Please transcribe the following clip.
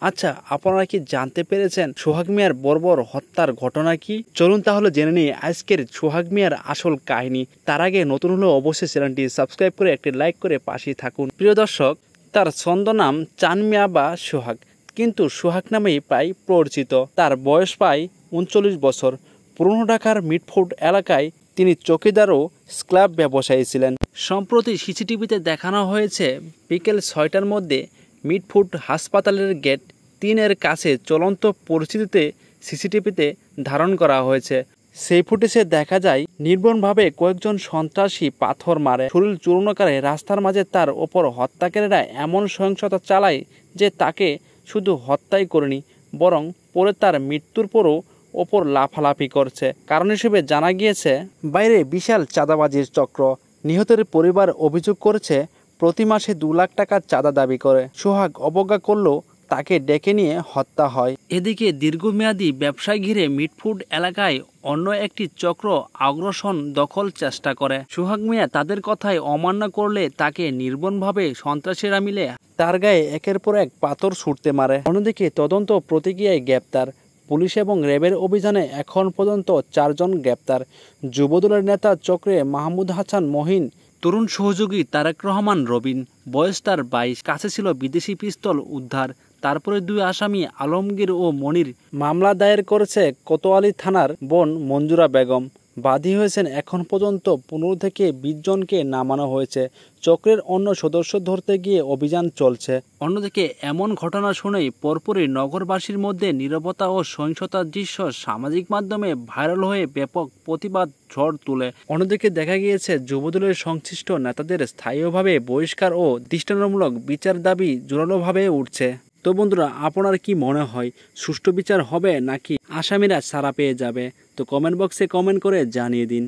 আচ্ছা, আপনারা কি জানতে পেরেছেন সোহাগ মিয়ার বর্বর হত্যার ঘটনা কি? চলুন তাহলে জেনে নিই আজকের সোহাগ মিয়ার আসল কাহিনী। তার আগে নতুন হলে অবশ্যই চ্যানেলটি সাবস্ক্রাইব করে একটি লাইক করে পাশেই থাকুন। প্রিয় দর্শক, তার ছদ্মনাম চান মিয়া বা সোহাগ, কিন্তু সোহাগ নামেই প্রায় পরিচিত। তার বয়স প্রায় 39 বছর। পুরনো ঢাকার মিটফোর্ড এলাকায় তিনি চৌকিদার ও স্ক্ল্যাব ব্যবসায়ী ছিলেন। সম্প্রতি সিসিটিভিতে দেখানো হয়েছে বিকেল 6টার মধ্যে মিটফোর্ড হাসপাতালের গেট 3-এর কাছে চলন্ত পরিস্থিতিতে সিসিটিভিতে ধারণ করা হয়েছে। সেই ফুটেজে দেখা যায় নির্মমভাবে কয়েকজন সন্ত্রাসী পাথর মারে, শরীর চূর্ণ করে রাস্তার মাঝে তার ওপর হত্যাকারীরা এমন সহিংসতা চালায় যে তাকে শুধু হত্যাই করেনি, বরং পরে তার মৃত্যুর পরও ওপর লাফালাফি করছে। কারণ হিসেবে জানা গিয়েছে বাইরে বিশাল চাঁদাবাজির চক্র। নিহতের পরিবার অভিযোগ করেছে প্রতি মাসে 2 লাখ টাকার চাঁদা দাবি করে। সোহাগ অবজ্ঞা করলেও তাকে ডেকে নিয়ে হত্যা হয়। এদিকে দীর্ঘমেয়াদী ব্যবসায় ঘিরে মিটফোর্ড এলাকায় অন্য একটি চক্র আগ্রাসন দখল চেষ্টা করে। সোহাগ মিয়া তাদের কথায় অমান্য করলে তাকে নির্মমভাবে সন্ত্রাসীরা মিলে তার গায়ে একের পর এক পাথর ছুঁড়তে মারে। অন্যদিকে তদন্ত প্রতিক্রিয়ায় গ্রেপ্তার পুলিশ এবং র্যাবের অভিযানে এখন পর্যন্ত 4 জন গ্রেপ্তার। যুবদলের নেতা চক্রে মাহমুদ হাসান মহিন, তরুণ সহযোগী তারেক রহমান রবিন, বয়স তার 22, কাছে ছিল বিদেশি পিস্তল উদ্ধার। তারপরে 2 আসামি আলমগীর ও মনির। মামলা দায়ের করেছে কোতোয়ালি থানার বোন মঞ্জুরা বেগম। বাদী হয়েছেন এখন পর্যন্ত 15 থেকে 20 জনকে নামানো হয়েছে। চক্রের অন্য সদস্য ধরতে গিয়ে অভিযান চলছে। অন্যদিকে এমন ঘটনা শুনেই পরপরই নগরবাসীর মধ্যে নীরবতা ও সহিংসতার দৃশ্য সামাজিক মাধ্যমে ভাইরাল হয়ে ব্যাপক প্রতিবাদ ঝড় তুলে। অন্যদিকে দেখা গিয়েছে যুবদলের সংশ্লিষ্ট নেতাদের স্থায়ীভাবে বহিষ্কার ও দৃষ্টান্তমূলক বিচার দাবি জোরালোভাবে উঠছে। তো বন্ধুরা, আপনার কি মনে হয় সুষ্ঠু বিচার হবে নাকি আসামিরা ছাড়া পেয়ে যাবে? তো কমেন্ট বক্সে কমেন্ট করে জানিয়ে দিন।